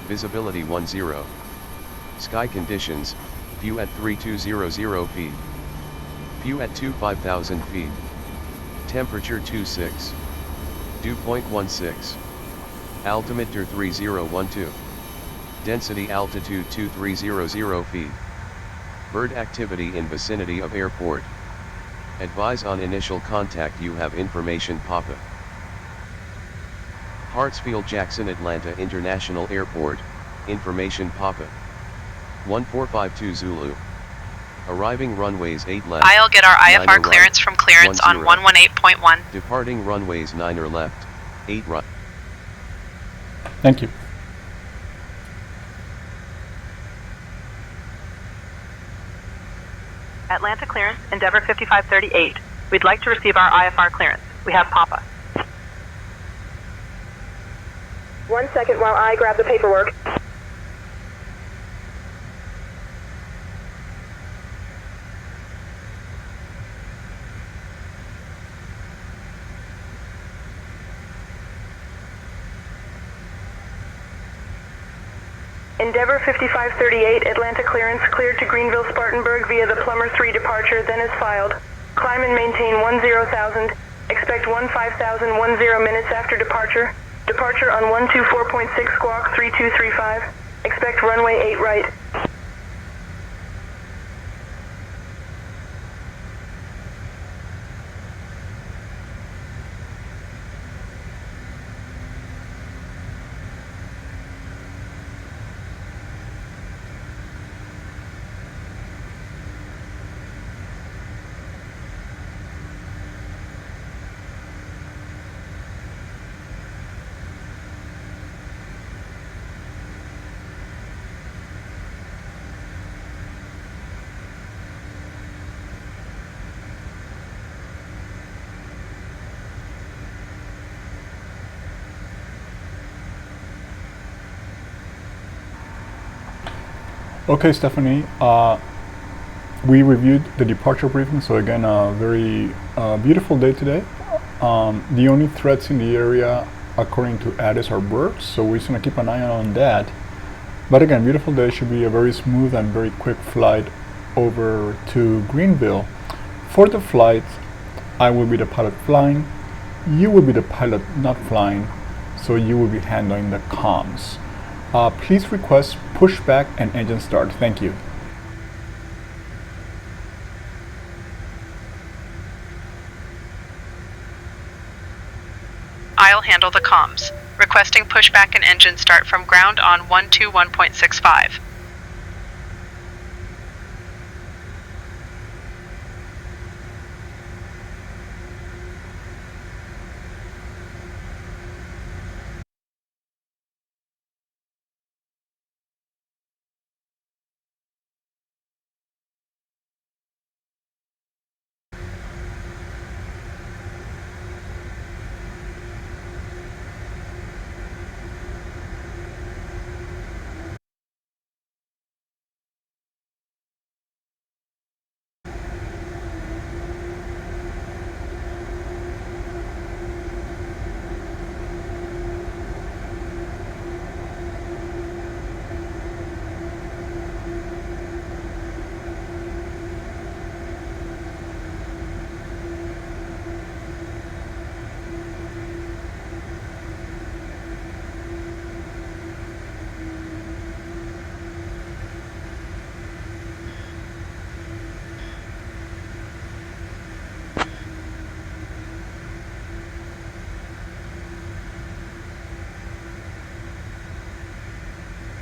Visibility 10. Sky conditions, view at 3200 feet. View at 25,000 feet. Temperature 26. Dew point 16. Altimeter 3012. Density altitude 2300 feet. Bird activity in vicinity of airport. Advise on initial contact you have information Papa. Hartsfield Jackson Atlanta International Airport, information Papa. 1452 Zulu. Arriving runways 8 left. I'll get our IFR right, clearance from clearance 10. on 118.1. Departing runways 9 or left, 8 right. Thank you. Atlanta clearance, Endeavour 5538. We'd like to receive our IFR clearance. We have Papa. 1 second while I grab the paperwork. Endeavour 5538, Atlanta clearance, cleared to Greenville, Spartanburg via the Plumber 3 departure, then is filed. Climb and maintain 10,000. Expect 15,000 minutes after departure. Departure on 124.6 squawk 3235. Expect runway 8 right. Okay, Stephanie, we reviewed the departure briefing, so again, a very beautiful day today. The only threats in the area, according to Addis, are birds, so we're just going to keep an eye on that. But again, beautiful day, should be a very smooth and very quick flight over to Greenville. For the flight, I will be the pilot flying, you will be the pilot not flying, so you will be handling the comms. Please request pushback and engine start. Thank you. I'll handle the comms. Requesting pushback and engine start from ground on 121.65.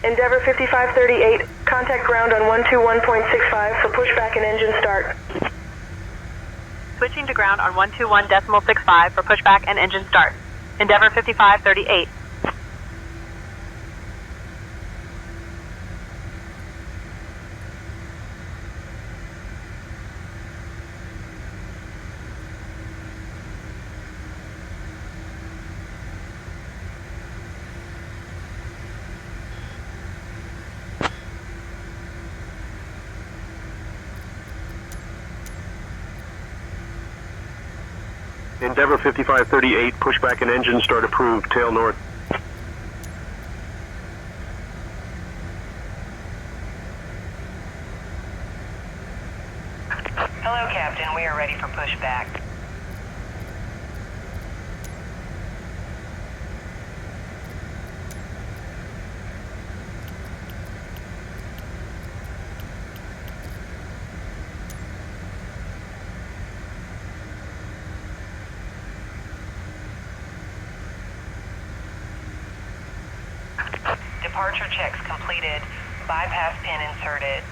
Endeavour 5538, contact ground on 121.65 for pushback and engine start. Switching to ground on 121.65 for pushback and engine start. Endeavour 5538. Endeavour 5538, pushback and engine start approved, tail north. Captain. We are ready for pushback. Departure checks completed. Bypass pin inserted.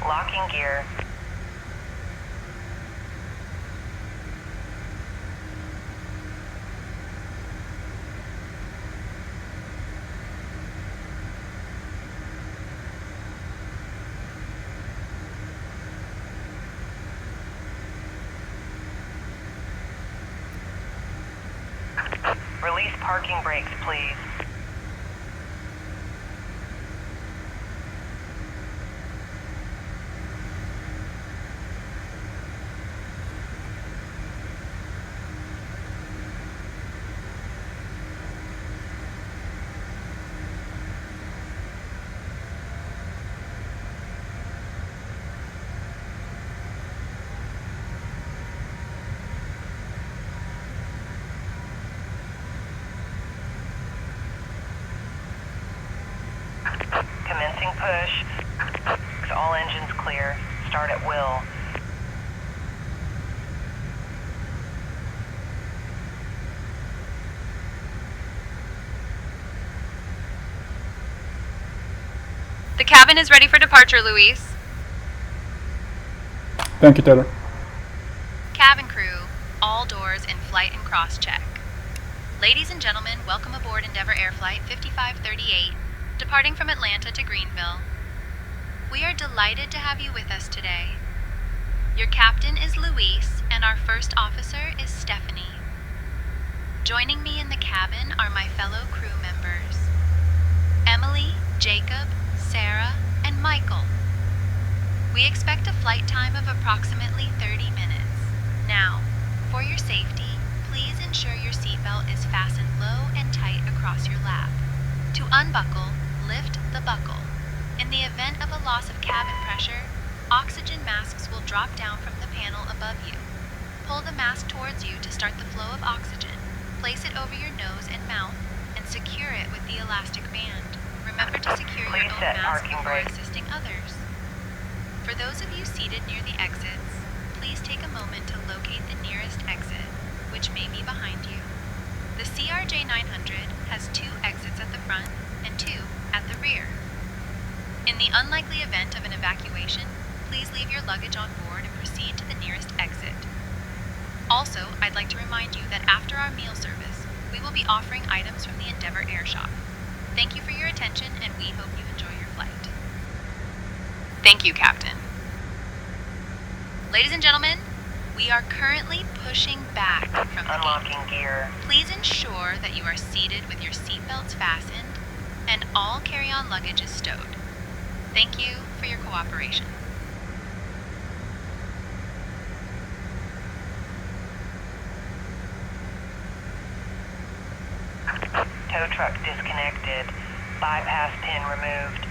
Locking gear. Release parking brakes, please. Commencing push. All engines clear. Start at will. The cabin is ready for departure, Luis. Thank you, Taylor. Cabin crew, all doors in flight and cross-check. Ladies and gentlemen, welcome aboard Endeavour Air Flight 5538, departing from Atlanta to Greenville. We are delighted to have you with us today. Your captain is Luis, and our first officer is Stephanie. Joining me in the cabin are my fellow crew members, Emily, Jacob, Sarah, and Michael. We expect a flight time of approximately 30 minutes. Now, for your safety, please ensure your seatbelt is fastened low and tight across your lap. To unbuckle, lift the buckle. In the event of a loss of cabin pressure, oxygen masks will drop down from the panel above you. Pull the mask towards you to start the flow of oxygen. Place it over your nose and mouth and secure it with the elastic band. Remember to secure your own mask before assisting others. For those of you seated near the exits, please take a moment to locate the nearest exit, which may be behind you. The CRJ-900 has 2 exits at the front and 2 at the rear. In the unlikely event of an evacuation, please leave your luggage on board and proceed to the nearest exit. Also, I'd like to remind you that after our meal service, we will be offering items from the Endeavour Air Shop. Thank you for your attention, and we hope you enjoy your flight. Thank you, Captain. Ladies and gentlemen, we are currently pushing back from the Unlocking gate. gear. Please ensure that you are seated with your seatbelts fastened and all carry-on luggage is stowed. Thank you for your cooperation. Tow truck disconnected. Bypass pin removed.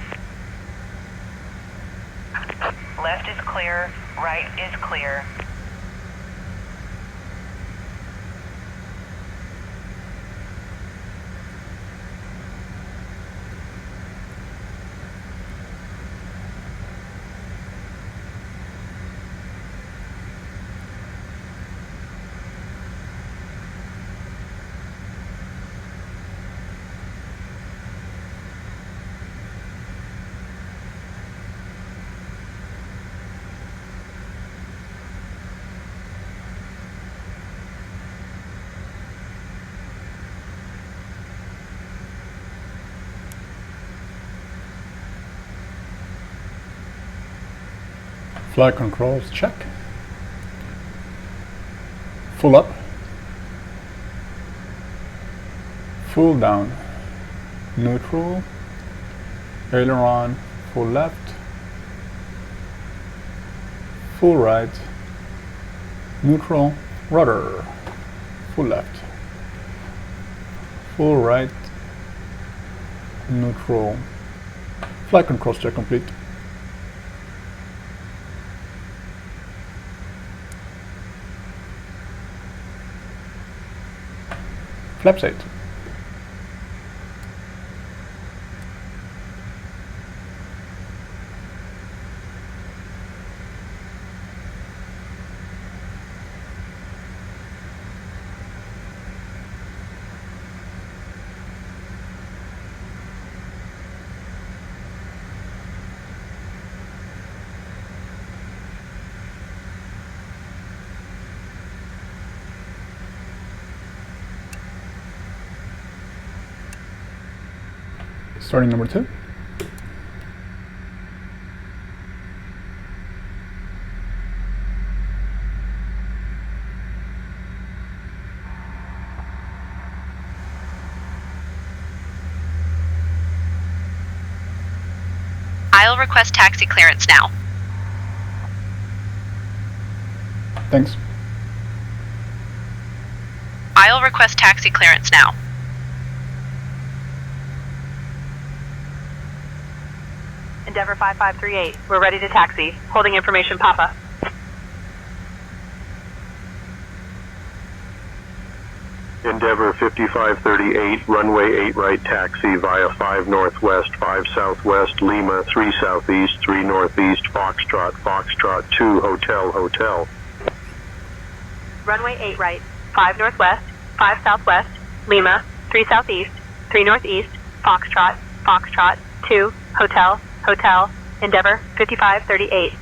Left is clear. Right is clear. Flight controls, check. Full up. full down, neutral, aileron, full left, full right, neutral, rudder, full left, full right, neutral, flight controls check complete. Flaps 8. Starting number 2. I'll request taxi clearance now. Thanks. I'll request taxi clearance now. Endeavor 5538, we're ready to taxi. Holding information, Papa. Endeavor 5538, runway 8 right taxi via 5 northwest, 5 southwest, Lima, 3 southeast, 3 northeast, Foxtrot, Foxtrot 2, Hotel, Hotel. Runway 8 right, 5 northwest, 5 southwest, Lima, 3 southeast, 3 northeast, Foxtrot, Foxtrot 2, Hotel, Hotel, Endeavor 5538.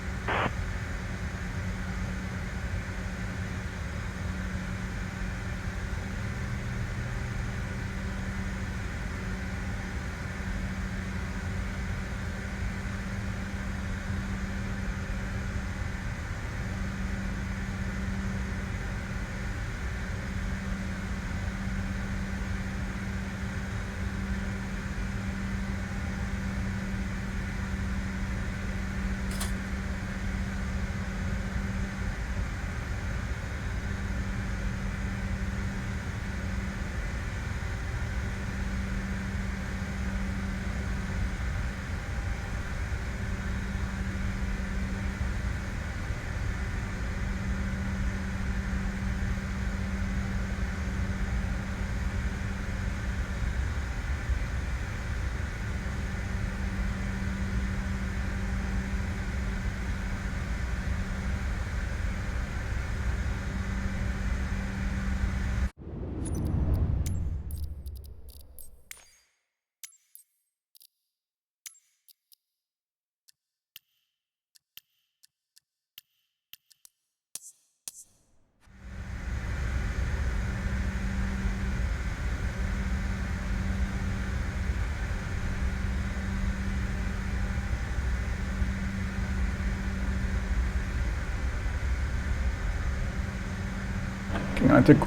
I took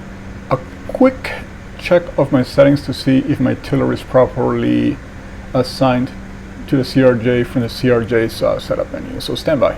a quick check of my settings to see if my tiller is properly assigned to the CRJ from the CRJ's setup menu. So stand by.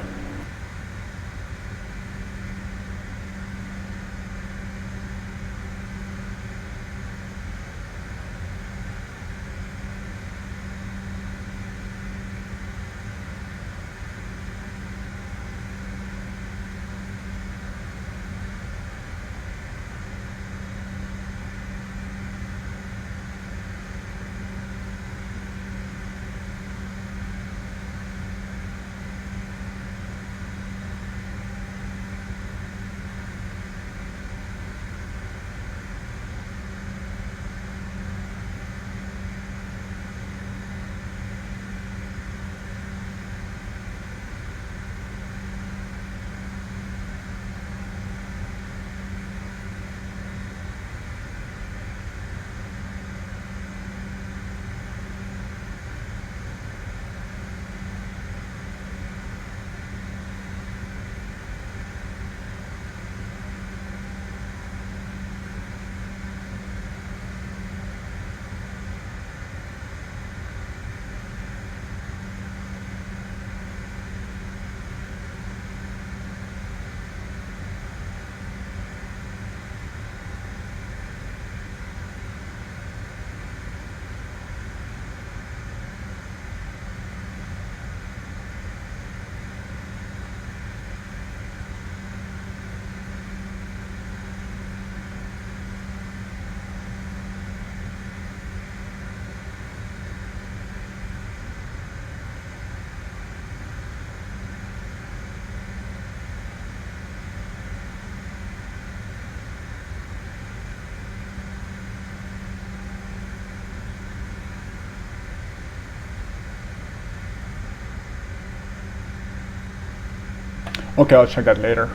Okay, I'll check that later.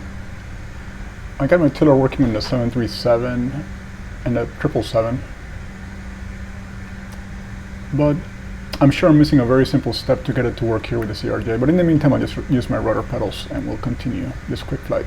I got my tiller working on the 737 and the 777, but I'm sure I'm missing a very simple step to get it to work here with the CRJ. But in the meantime, I'll just use my rudder pedals and we'll continue this quick flight.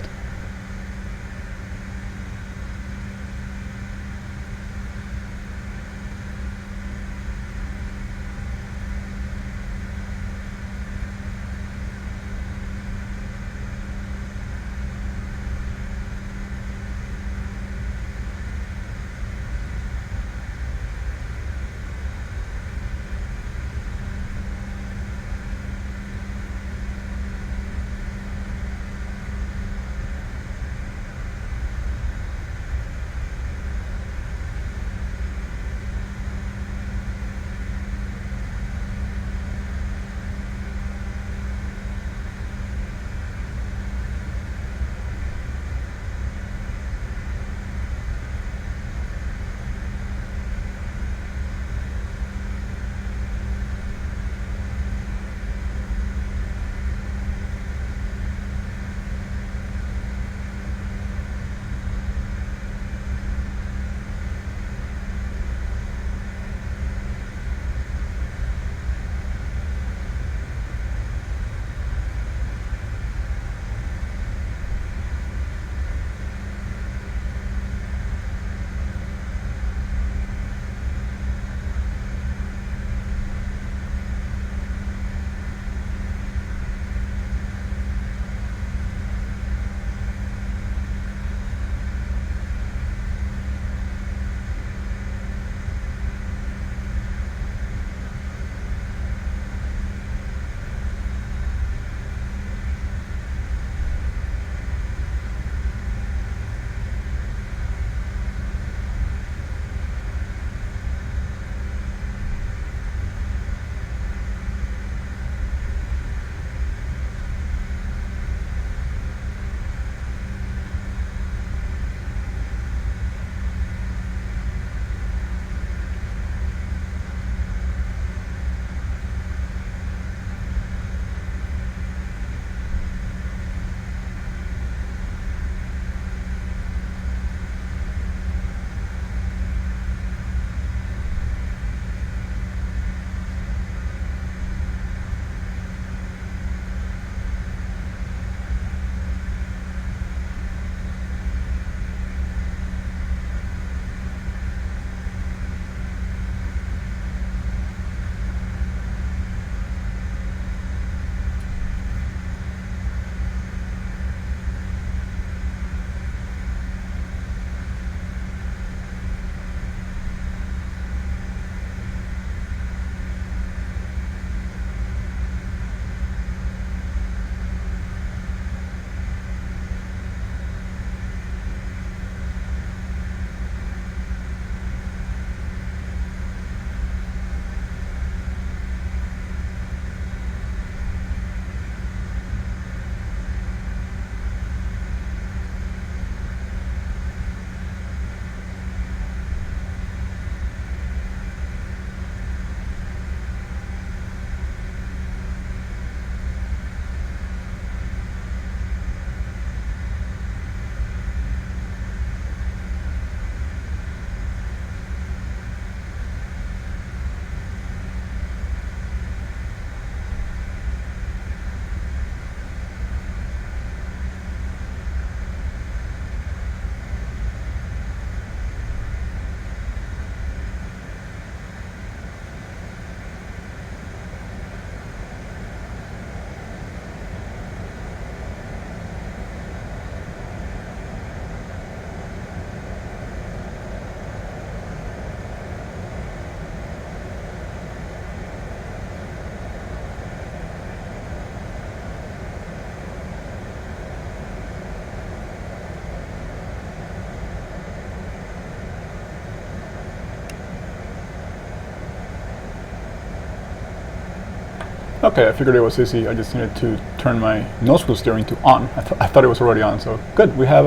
Okay, I figured it was easy. I just needed to turn my nose wheel steering to on. I thought it was already on, so good. We have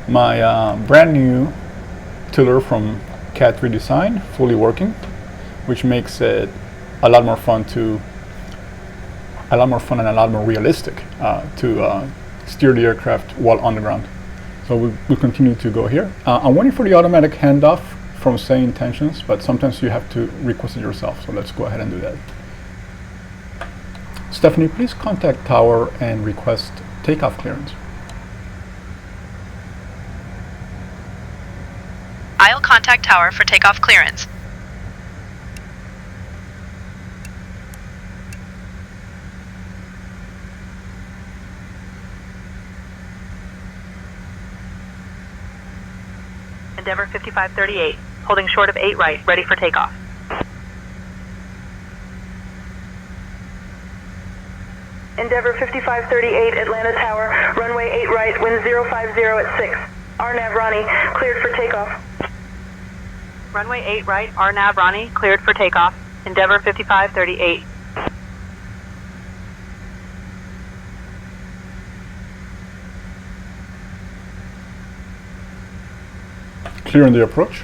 my brand new tiller from Cat 3 Design fully working, which makes it a lot more fun to a lot more fun and a lot more realistic to steer the aircraft while on the ground. So we'll continue to go here. I'm waiting for the automatic handoff from Say Intentions, but sometimes you have to request it yourself, so let's go ahead and do that. Stephanie, please contact Tower and request takeoff clearance. I'll contact Tower for takeoff clearance. Endeavor 5538, holding short of 8 right, ready for takeoff. Endeavor 5538, Atlanta Tower, runway 8 right, wind 050 at 6. RNAV Ronnie, cleared for takeoff. Runway 8 right, RNAV Ronnie, cleared for takeoff. Endeavor 5538. Clear on the approach.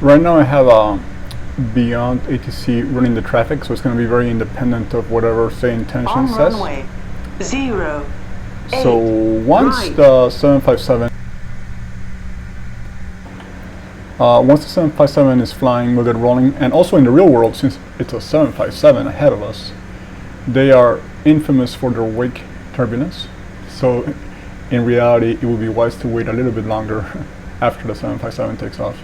Right now I have Beyond ATC running the traffic, so it's going to be very independent of whatever Say Intention says. Runway 08. So once right. the 757 is flying, we'll get rolling. And also in the real world, since it's a 757 ahead of us, they are infamous for their wake turbulence. So in reality, it would be wise to wait a little bit longer after the 757 takes off.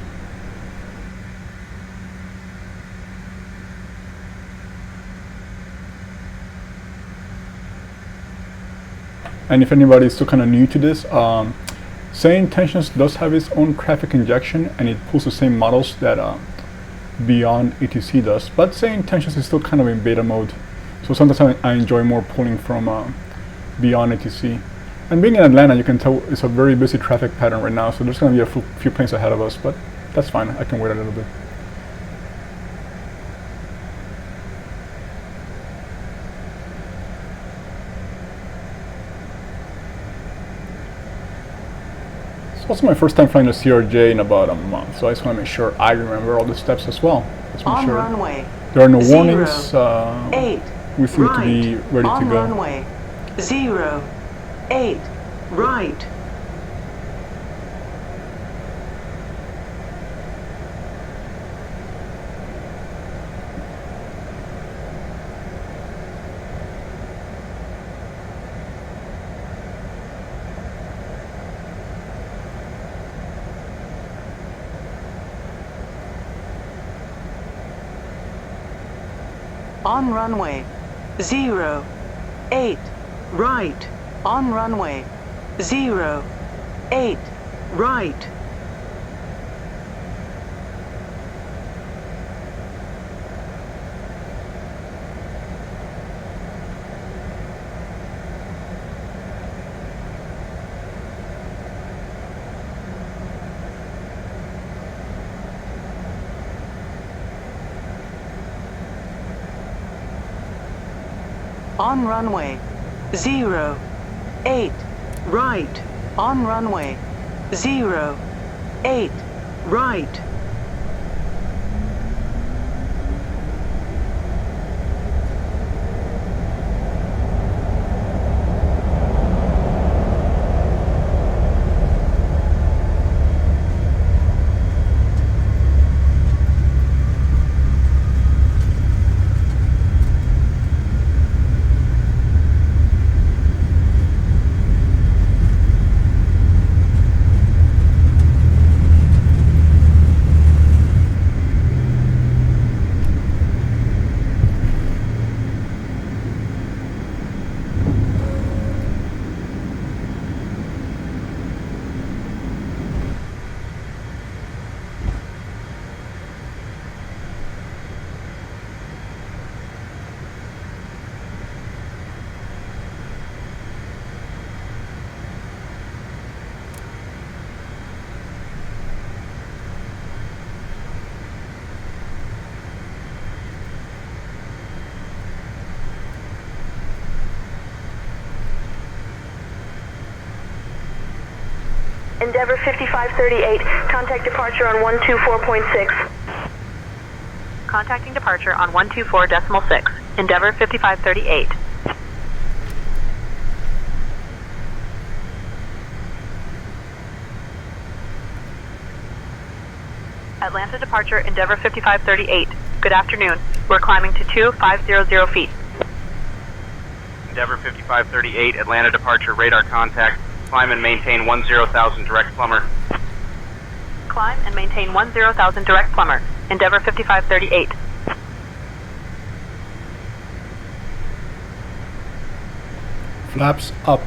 And if anybody is still kind of new to this, Say Intentions does have its own traffic injection, and it pulls the same models that Beyond ATC does. But Say Intentions is still kind of in beta mode, so sometimes I enjoy more pulling from Beyond ATC. And being in Atlanta, you can tell it's a very busy traffic pattern right now, so there's going to be a few planes ahead of us, but that's fine. I can wait a little bit. It's also my first time flying a CRJ in about a month, so I just want to make sure I remember all the steps as well. Let's make sure runway there are no warnings. 08. We seem to be ready on to go. Runway 08. Right. On runway 08. Right. On runway 08. Right. On runway 08. Right. On runway 08. Right. Endeavor 5538. Contact departure on 124.6. Contacting departure on 124.6. Endeavor 5538. Atlanta departure, Endeavor 5538. Good afternoon. We're climbing to 2500 feet. Endeavor 5538, Atlanta departure, radar contact. Climb and maintain 10,000 direct plumber. Climb and maintain 10,000 direct plumber. Endeavor 5538. Flaps up.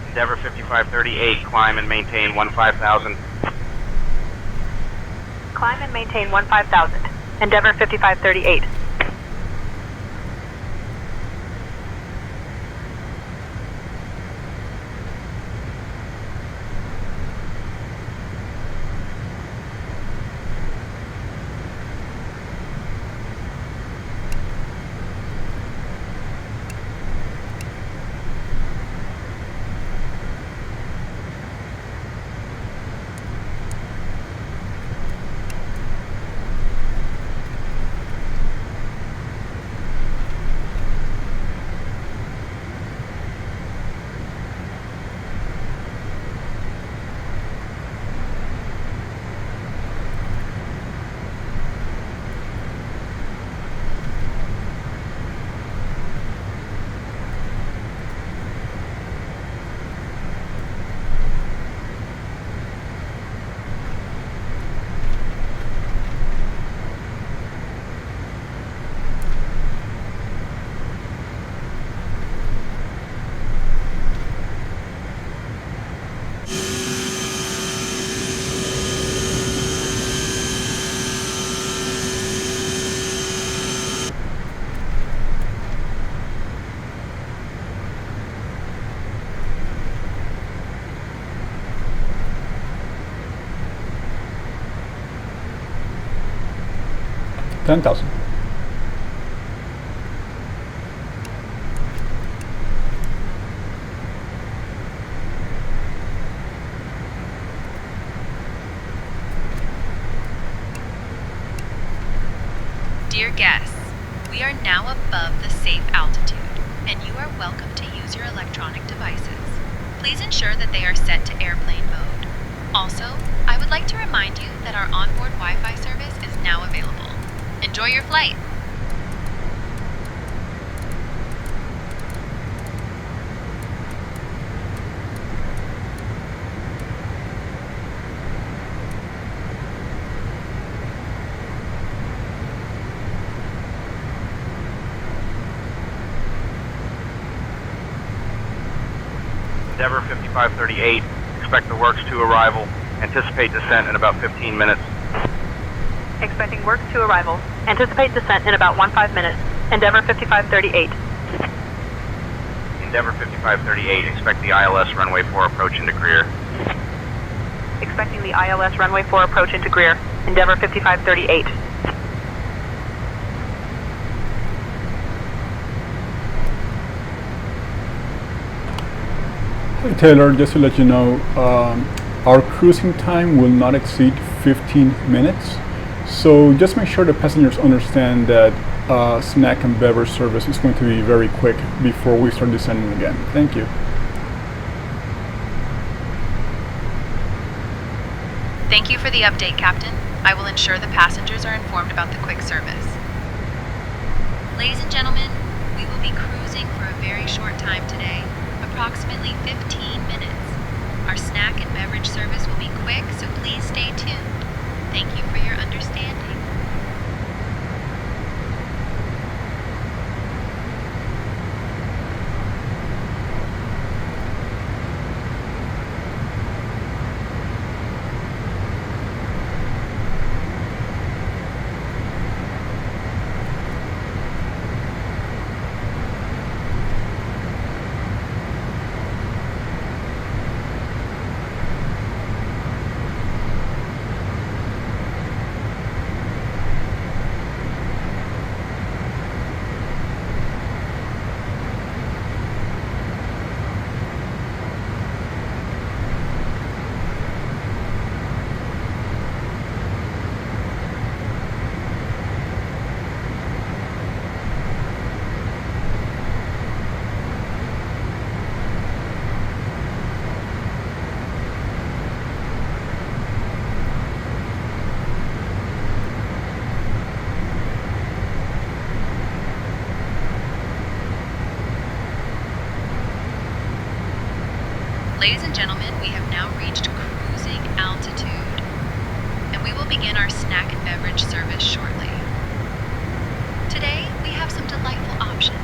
Endeavor 5538, climb and maintain 15,000. Climb and maintain 15,000. Endeavor 5538. $10,000. Dear guests, we are now above the safe altitude, and you are welcome to use your electronic devices. Please ensure that they are set to airplane mode. Also, I would like to remind you that our onboard Wi-Fi service is now available. Enjoy your flight! Endeavor 5538, expect the works to arrival. Anticipate descent in about 15 minutes. Expecting works to arrival. Anticipate descent in about 15 minutes. Endeavor 5538. Endeavor 5538, expect the ILS runway 4 approach into Greer. Expecting the ILS runway 4 approach into Greer. Endeavor 5538. Hey Taylor, just to let you know, our cruising time will not exceed 15 minutes. So just make sure the passengers understand that snack and beverage service is going to be very quick before we start descending again. Thank you. Thank you for the update, Captain. I will ensure the passengers are informed about the quick service. Ladies and gentlemen, we will be cruising for a very short time today, approximately 15 minutes. Our snack and beverage service will be quick, so please stay tuned. Thank you for your understanding. us shortly. Today, we have some delightful options,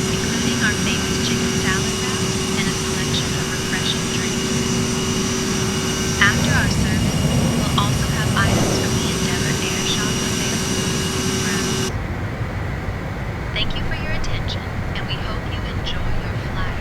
including our famous chicken salad wrap and a selection of refreshing drinks. After our service, we'll also have items from the Endeavor Airshop available for you to browse. Thank you for your attention, and we hope you enjoy your flight.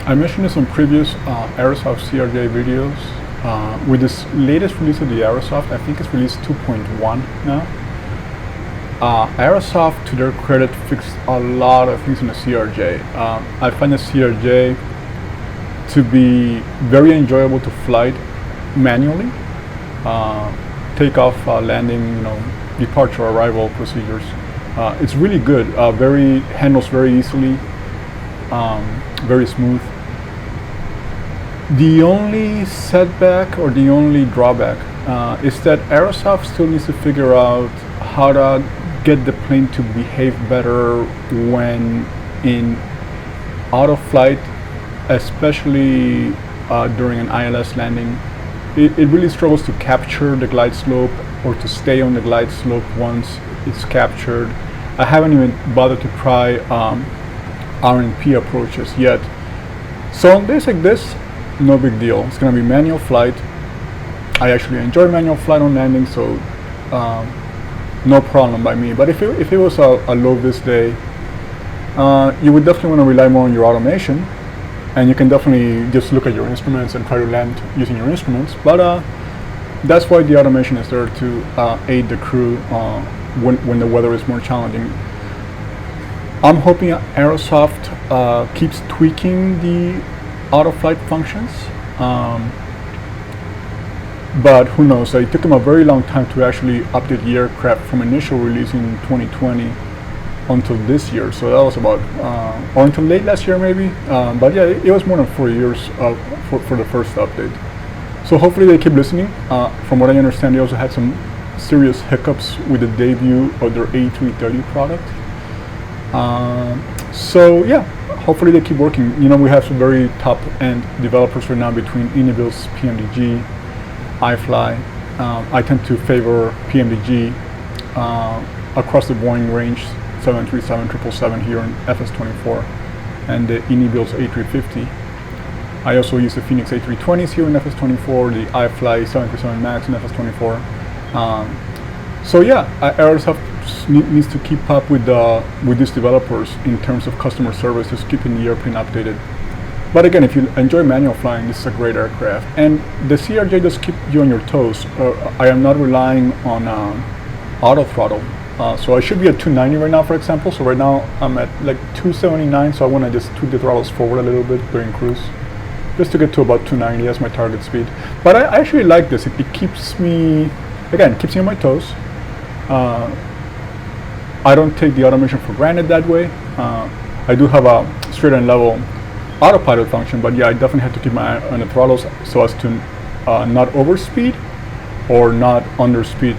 I mentioned this on previous Aerosoft CRJ videos. With this latest release of the Aerosoft, I think it's release 2.1 now. Aerosoft, to their credit, fixed a lot of things in the CRJ. I find the CRJ to be very enjoyable to flight manually. Takeoff, landing, departure, arrival procedures. It's really good. Handles very easily. Very smooth. The only setback or the only drawback is that Aerosoft still needs to figure out how to get the plane to behave better when in out of flight, especially during an ILS landing. It really struggles to capture the glide slope or to stay on the glide slope once it's captured. I haven't even bothered to try RNP approaches yet. So on days like this, no big deal. It's going to be manual flight. I actually enjoy manual flight on landing, so no problem by me. But if it was a low-vis day, you would definitely want to rely more on your automation, and you can definitely just look at your instruments and try to land using your instruments. But that's why the automation is there to aid the crew when the weather is more challenging. I'm hoping Aerosoft keeps tweaking the auto-flight functions, but who knows? It took them a very long time to actually update the aircraft from initial release in 2020 until this year. So that was about, or until late last year maybe. But yeah, it was more than 4 years for the first update. So hopefully they keep listening. From what I understand, they also had some serious hiccups with the debut of their A330 product. So yeah, hopefully they keep working. We have some very top-end developers right now between Innovil's PMDG, iFly. I tend to favor PMDG across the Boeing range, 737, 777 here in FS24. and the Inibil's A350. I also use the Phoenix A320s here in FS24, the iFly 737 MAX in FS24. So yeah, Aerosoft needs to keep up with these developers in terms of customer service, just keeping the airplane updated. But again, if you enjoy manual flying, this is a great aircraft. And the CRJ does keep you on your toes. I am not relying on auto throttle. So I should be at 290 right now, for example. So right now I'm at like 279, so I want to just tweak the throttles forward a little bit during cruise, just to get to about 290 as my target speed. But I actually like this. It keeps me, again, keeps me on my toes. I don't take the automation for granted that way. I do have a straight and level autopilot function, but yeah, I definitely have to keep my eye on the throttles so as to not overspeed or not underspeed,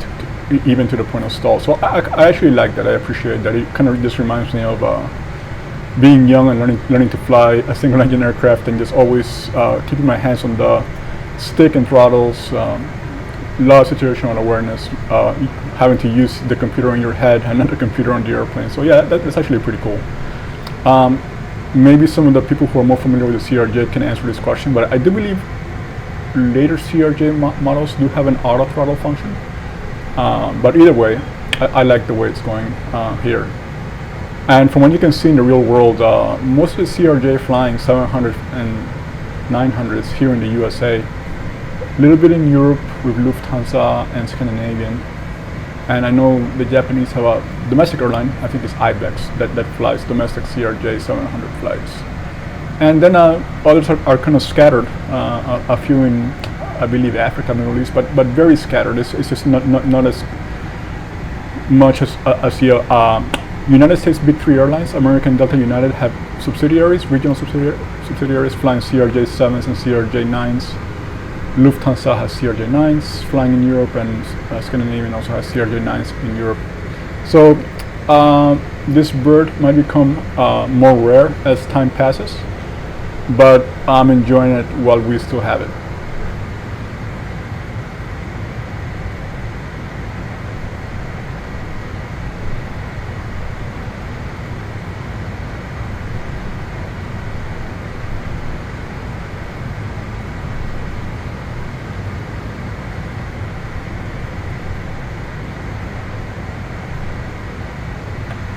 even to the point of stall. So I actually like that. I appreciate that. It kind of just reminds me of being young and learning to fly a single engine aircraft, and just always keeping my hands on the stick and throttles. A lot of situational awareness, having to use the computer in your head and not the computer on the airplane. So yeah, that's actually pretty cool. Maybe some of the people who are more familiar with the CRJ can answer this question, but I do believe later CRJ models do have an auto throttle function. But either way, I like the way it's going here. And from what you can see in the real world, most of the CRJ flying 700 and 900s here in the USA, a little bit in Europe with Lufthansa and Scandinavian. And I know the Japanese have a domestic airline, I think it's Ibex, that flies domestic CRJ 700 flights. And then others are kind of scattered, a few in, I believe, Africa, Middle East, but very scattered. It's just not as much as the United States big three airlines. American, Delta, United have subsidiaries, regional subsidiaries flying CRJ-7s and CRJ-9s. Lufthansa has CRJ-9s flying in Europe, and Scandinavian also has CRJ-9s in Europe. So this bird might become more rare as time passes, but I'm enjoying it while we still have it.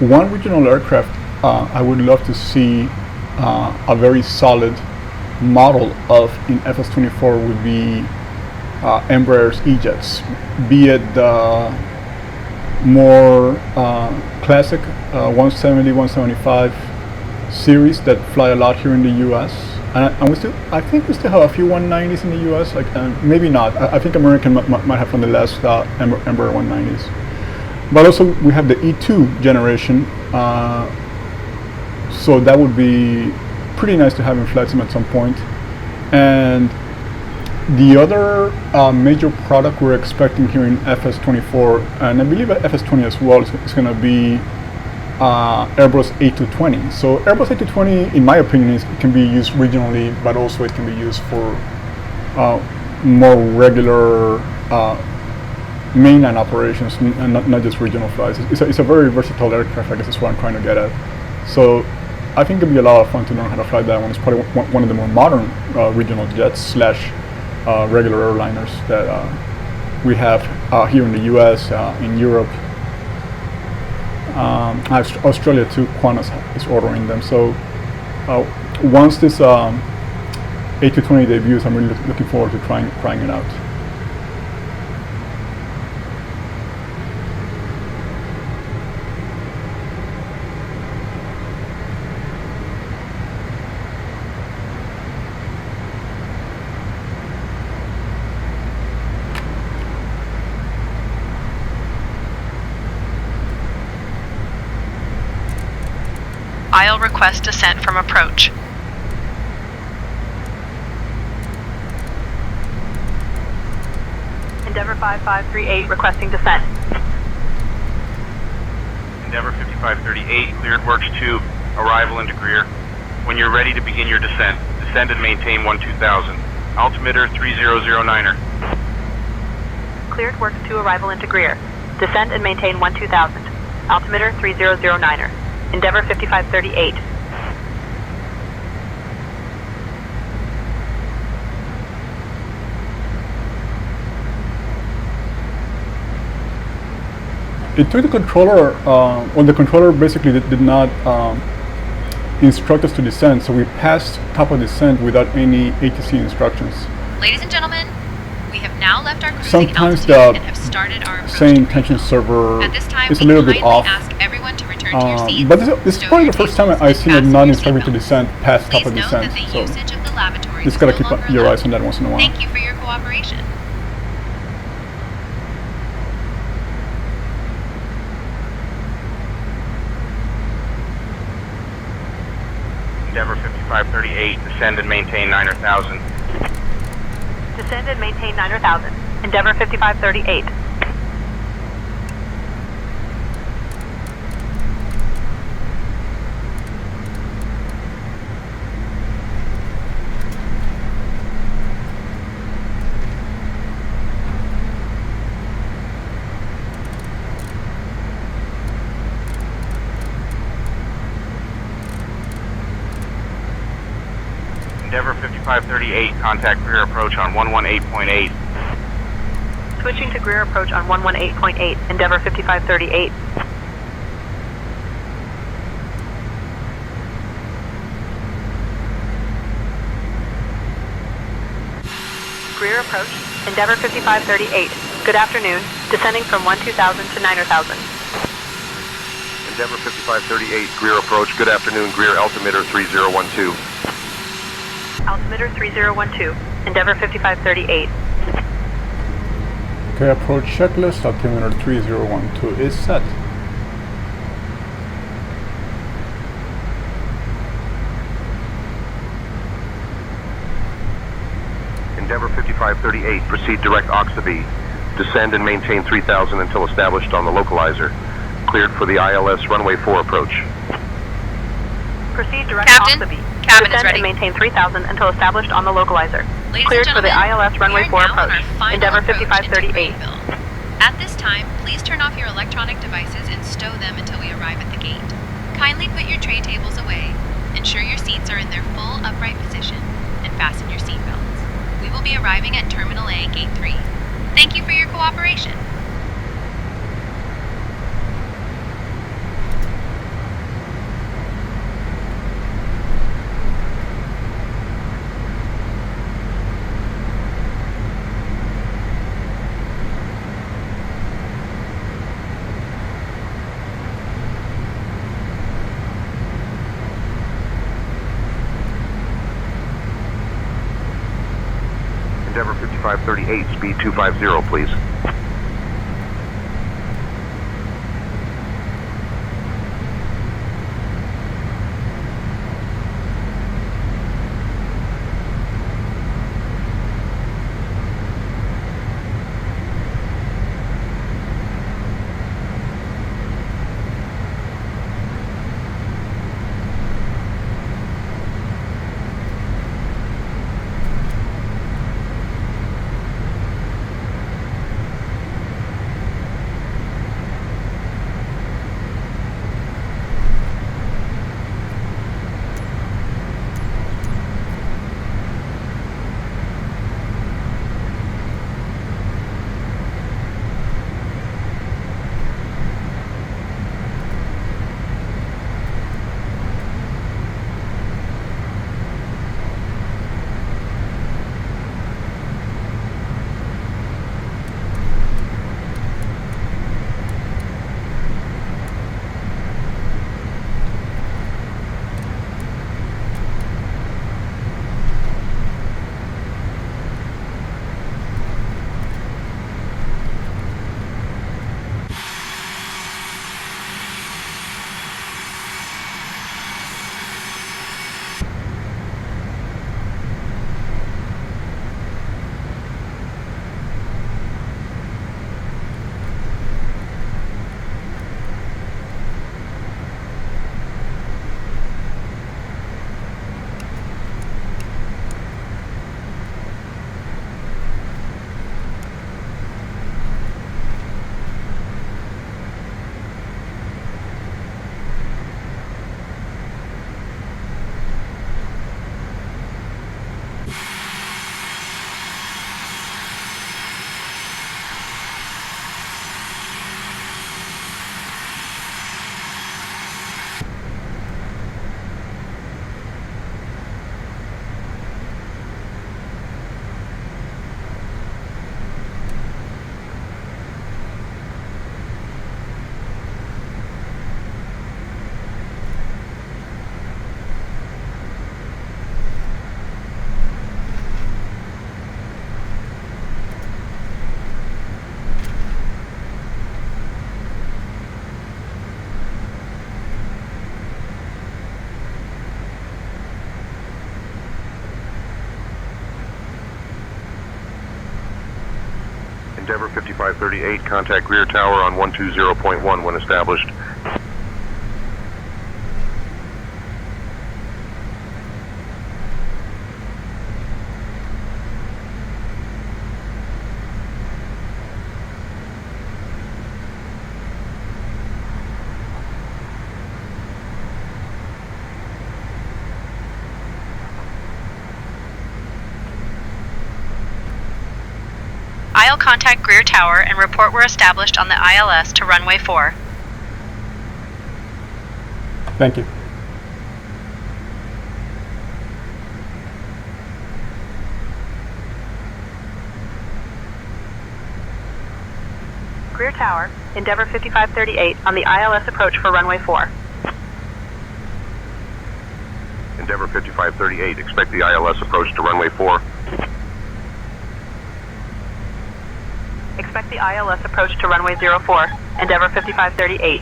One regional aircraft I would love to see a very solid model of in FS24 would be Embraer's E-Jets, be it the more classic 170, 175 series that fly a lot here in the US. And I think we still have a few 190s in the US, like maybe not. I think American might have from the last Embraer 190s. But also we have the E2 generation, so that would be pretty nice to have in flight sim at some point. And the other major product we're expecting here in FS24, and I believe at FS20 as well, is going to be Airbus A220. So Airbus A220, in my opinion, can be used regionally, but also it can be used for more regular mainline operations, and not just regional flights. It's a very versatile aircraft, I guess that's what I'm trying to get at. So I think it'd be a lot of fun to learn how to fly that one. It's probably one of the more modern regional jets slash regular airliners that we have here in the US, in Europe. Australia too, Qantas is ordering them. So once this A220 debuts, I'm really looking forward to trying it out. I'll request descent from approach. Endeavor 5538 requesting descent. Endeavor 5538, cleared works 2, arrival into Greer. When you're ready to begin your descent, descend and maintain 12000. Altimeter 3009er. Cleared works 2, arrival into Greer. Descend and maintain 12000. Altimeter 3009er. Endeavor 5538. it took the controller, well, the controller basically did not instruct us to descend, so we passed top of descent without any ATC instructions. Ladies and gentlemen, we have now left our cruising Sometimes altitude the and have started our approach same to intention Greenville. server At this time, is a we little bit kindly off. ask everyone to return to your seats. But this is stow probably your the first time tables, I've seen and it fasten not your instruct me to seatbelts. descend past top Please of note descent. that the So usage of the lavatory just is gotta no keep longer your allowed. eyes on that once in a while. Thank you for your cooperation. Endeavor 5538, descend and maintain 9,000. Descend and maintain 9,000. Endeavor 5538. Endeavor 5538, contact rear approach on 118.8. Switching to Greer approach on 118.8. Endeavor 5538. Greer approach. Endeavor 5538. Good afternoon. Descending from 12,000 to 9,000. Endeavor 5538, Greer approach. Good afternoon, Greer altimeter 3012. Altimeter 3012. Endeavor 5538. Okay, approach checklist, altimeter 3012 is set. Endeavor 5538, proceed direct Oxaby. Descend and maintain 3000 until established on the localizer. Cleared for the ILS runway 4 approach. Proceed direct Captain, Oxaby. cabin is Descend ready. and maintain 3000 until established on the localizer. Ladies Cleared and for the gentlemen, ILS runway we are 4 now on approach. our final Endeavor approach into 5538. Greenville. At this time, please turn off your electronic devices and stow them until we arrive at the gate. Kindly put your tray tables away, ensure your seats are in their full upright position, and fasten your seatbelts. We will be arriving at Terminal A, Gate 3. Thank you for your cooperation. Endeavor 5538, speed 250, please. Endeavor 5538, contact rear tower on 120.1 when established. I'll contact Greer Tower and report we're established on the ILS to runway 4. Thank you. Greer Tower, Endeavor 5538 on the ILS approach for runway 4. Endeavor 5538, expect the ILS approach to runway 4. Expect the ILS approach to runway 04, Endeavor 5538.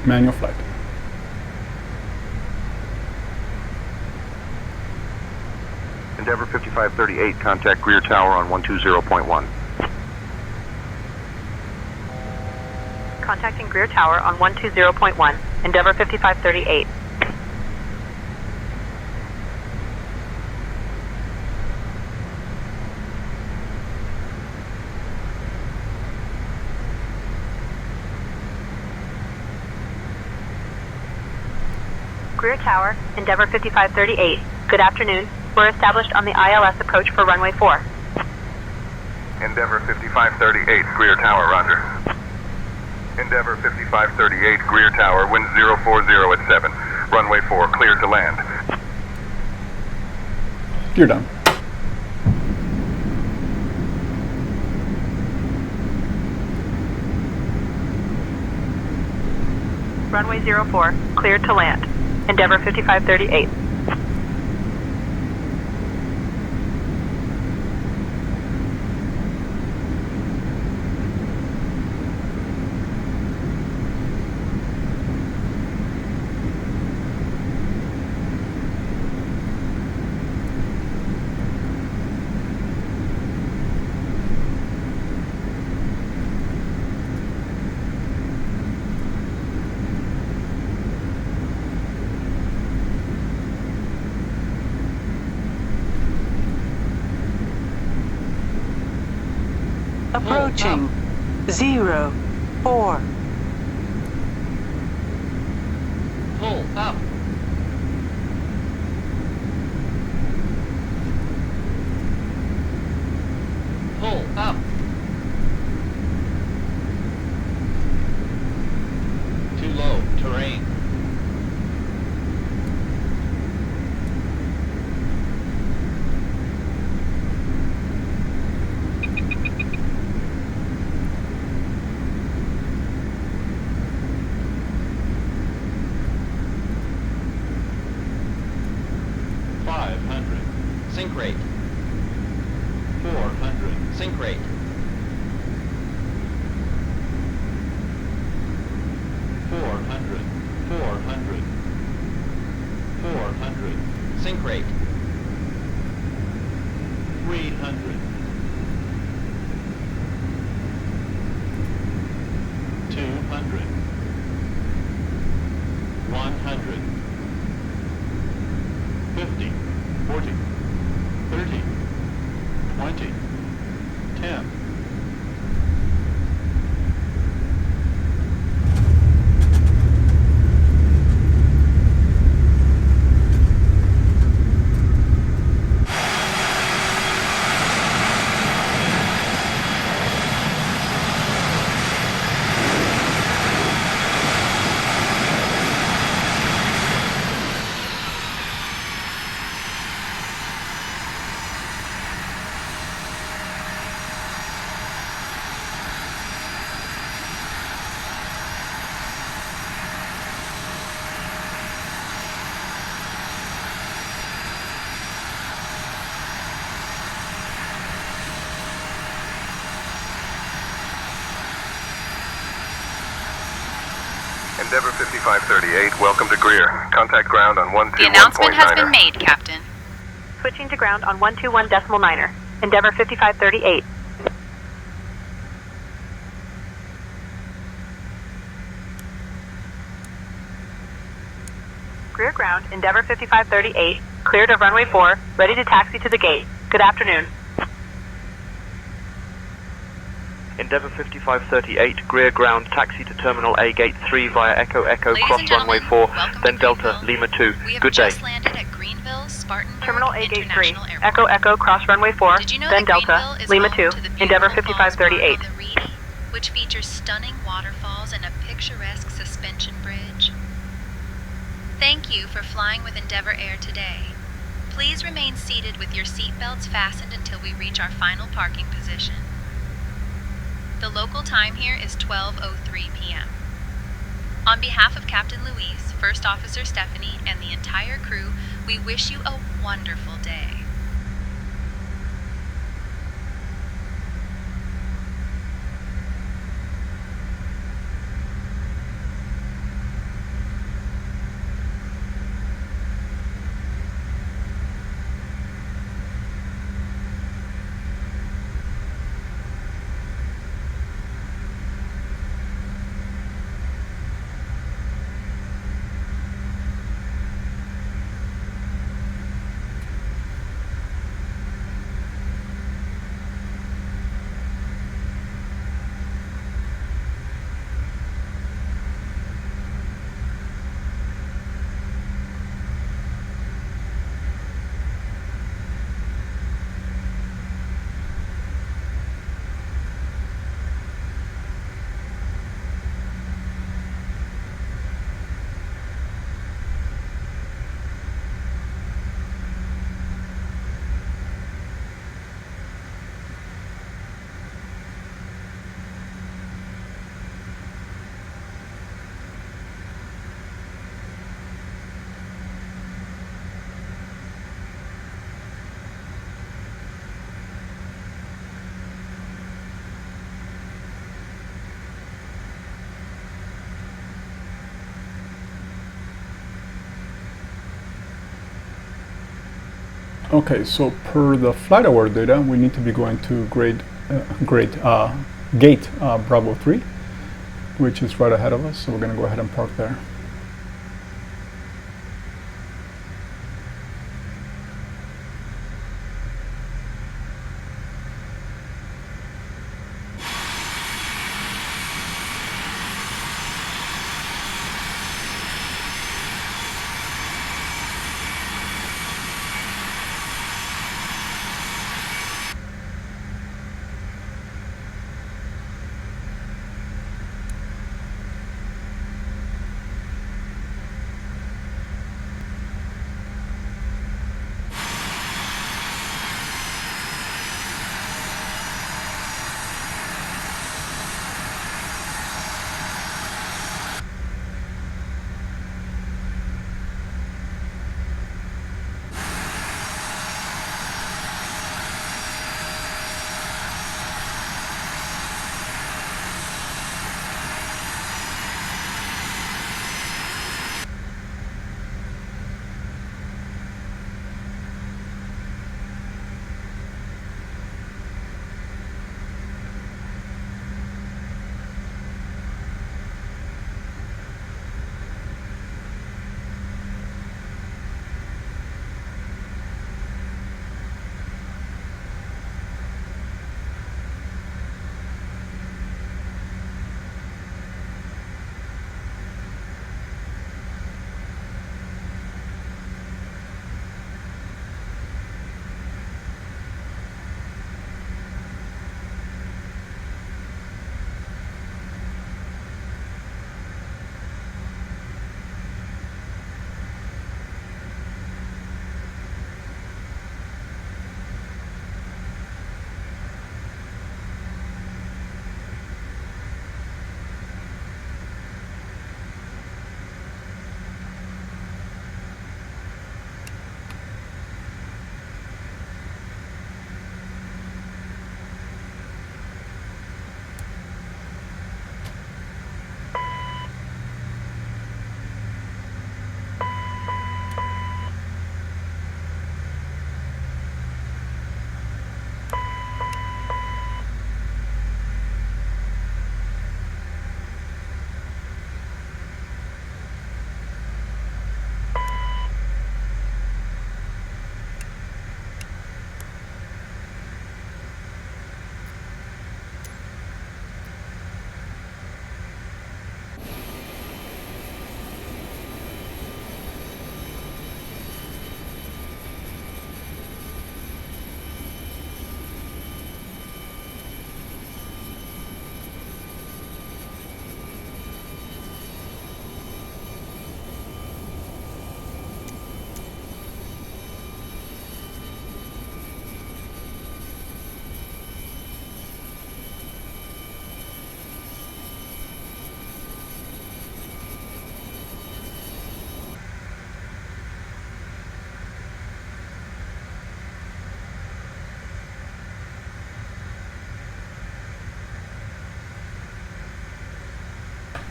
Manual flight. Endeavor 5538, contact Greer Tower on 120.1. Contacting Greer Tower on 120.1, Endeavor 5538. Greer Tower, Endeavor 5538. Good afternoon. We're established on the ILS approach for runway 4. Endeavor 5538, Greer Tower, roger. Endeavor 5538, Greer Tower, wind 040 at 7. Runway 4, cleared to land. You're done. Runway 04, cleared to land. Endeavor 5538. Approaching 04. Pull up. Pull up. Too low, terrain. Sink rate. 400. Sink rate. 400. 400. 400. Sink rate. 300. 200. 100. 50. 40. 30, 20, 10. Endeavor 5538, welcome to Greer. Contact ground on 121.9. The announcement has been made, Captain. Switching to ground on 121.9er. Endeavor 5538. Greer ground, Endeavor 5538, cleared of runway 4, ready to taxi to the gate. Good afternoon. Endeavor 5538, Greer ground, taxi to Terminal A, Gate 3 via Echo Echo, Ladies cross and runway gentlemen, 4, welcome then to Delta, Greenville. Lima 2. We have Good day. just landed at Greenville, Spartanburg Terminal A, Gate 3, International Airport. Echo Echo, cross runway 4, Did you know then that Greenville Delta, is Lima home 2, to the Endeavor beautiful Falls Park 5538. on the Reedy, which features stunning waterfalls and a picturesque suspension bridge? Thank you for flying with Endeavor Air today. Please remain seated with your seatbelts fastened until we reach our final parking position. The local time here is 12:03 p.m. On behalf of Captain Louise, First Officer Stephanie, and the entire crew, we wish you a wonderful day. Okay, so per the flight hour data, we need to be going to gate Bravo 3, which is right ahead of us, so we're going to go ahead and park there.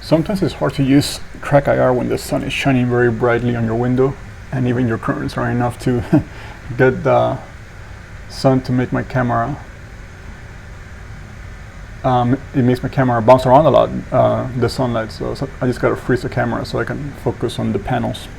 Sometimes it's hard to use track IR when the sun is shining very brightly on your window, and even your curtains are enough to get the sun to make my camera. It makes my camera bounce around a lot, the sunlight, so I just gotta freeze the camera so I can focus on the panels.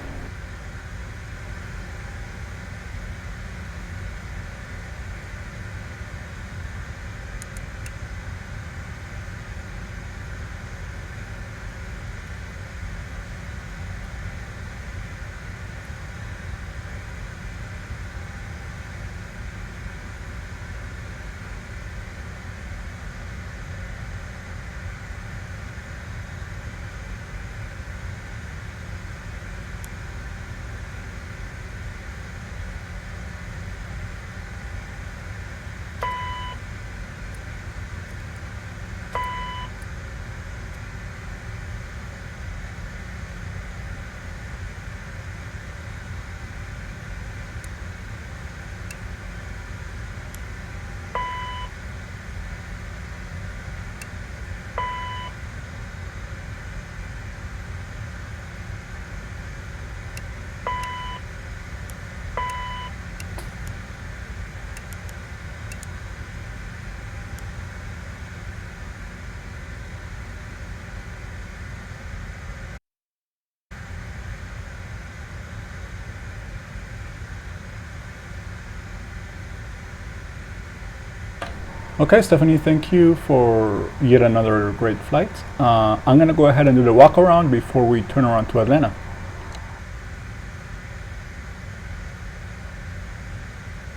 Okay, Stephanie, thank you for yet another great flight. I'm going to go ahead and do the walk around before we turn around to Atlanta.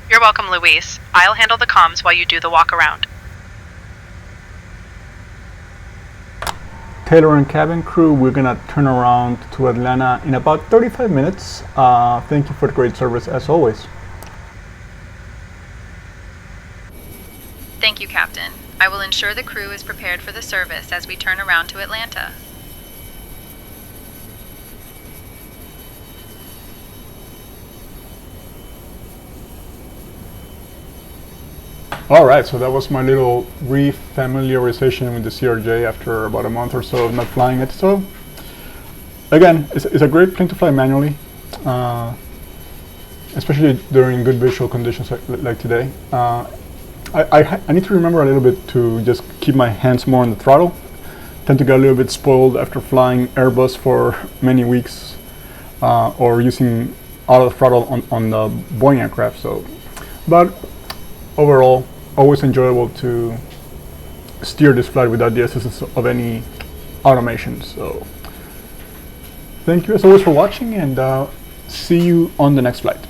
You're welcome, Luis. I'll handle the comms while you do the walk around. Taylor and cabin crew, we're going to turn around to Atlanta in about 35 minutes. Thank you for the great service as always. Thank you, Captain. I will ensure the crew is prepared for the service as we turn around to Atlanta. Alright, so that was my little re-familiarization with the CRJ after about a month or so of not flying it. So, again, it's a great plane to fly manually, especially during good visual conditions like today. I need to remember a little bit to just keep my hands more on the throttle. Tend to get a little bit spoiled after flying Airbus for many weeks or using out of the throttle on the Boeing aircraft. So, but overall, always enjoyable to steer this flight without the assistance of any automation. So, thank you as always for watching, and see you on the next flight.